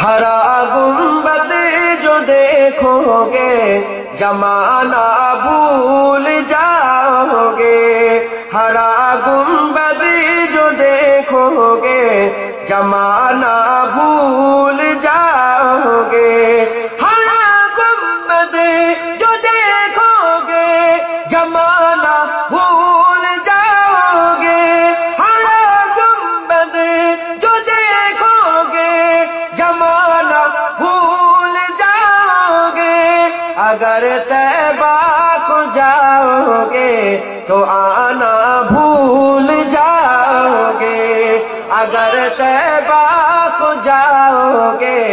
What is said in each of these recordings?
ہرا گنبد جو دیکھو گے زمانہ بھول جاؤ گے، ہرا گنبد جو دیکھو گے زمانہ بھول جاؤ گے، ہرا گنبد جو دیکھو گے زمانہ بھول جاؤ گے، ہرا گنبد جو دیکھو گے زمانہ بھول جاؤ گے، اگر طیبہ کو جاؤ گے تو آنا بھول جاؤ گے، اگر طیبہ کو جاؤ گے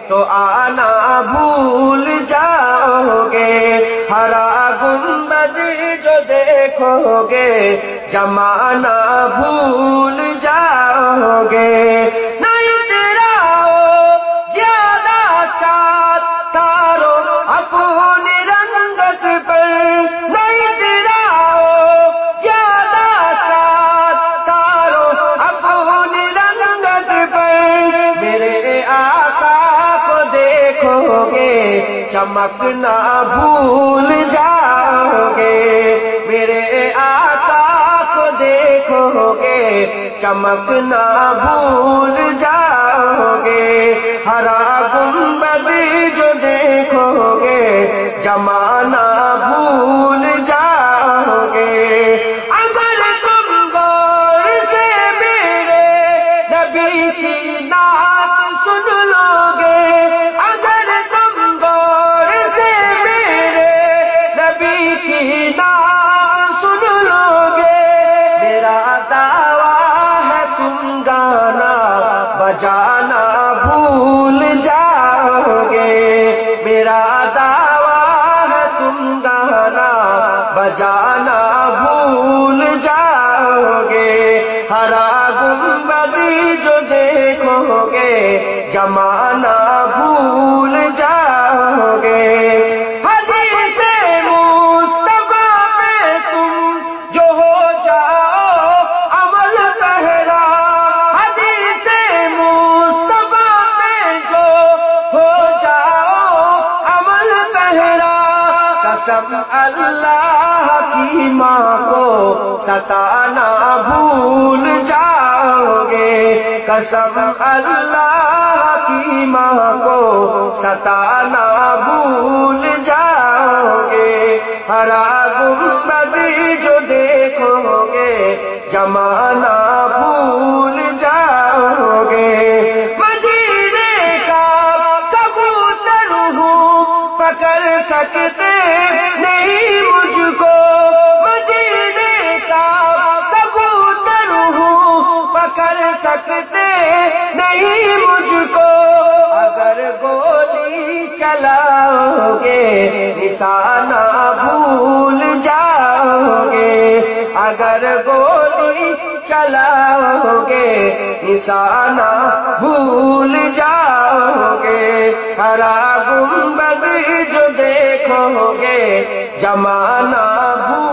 تو آنا بھول جاؤ گے، ہرا گنبد جو دیکھو گے زمانہ بھول جاؤ گے، نہیں تیرا زیادہ چاند تارو اپنی رنگت پر، نہیں تیرا زیادہ چاند تارو اپنی رنگت پر، میرے آقا کو دیکھو گے چمکنا بھول جاؤ گے، میرے آقا کو دیکھو گے چمکنا بھول جاؤ گے، ہرا گنبد جو دیکھو گے زمانہ بھول جاؤ گے، اگر تم غور سے میرے نبی کی نعت سن لو گے، اگر تم غور سے میرے نبی کی نعت سن لو گے، میرا دعویٰ ہے تم گانا بجانا بھول جاؤ گے، میرا دعویٰ ہے تم گانا بجانا بھول جاؤ گے، ہرا گنبد جو دیکھو گے زمانہ بھول جاؤ گے، حدیث مصطفیٰ پہ تم جو ہو جاؤ عمل پہرا، حدیث مصطفیٰ پہ جو ہو جاؤ عمل پہرا، قسم اللہ کی ماں کو ستانا بھول جاؤ گے، قسم اللہ کی ماں کو ستانا بھول جاؤ گے، ہرا گنبد جو دیکھو گے زمانہ بھول جاؤ گے، مدینے کا کبوتر ہوں پکڑ سکتے نہیں مجھ کو، مدینے کا کبوتر ہوں پکڑ سکتے نہیں مجھ کو، اگر گولی چلاؤ گے نشانہ بھول جاؤ گے، اگر گولی چلاؤ گے نشانہ بھول جاؤ گے، ہرا گنبد جو دیکھو گے زمانہ بھول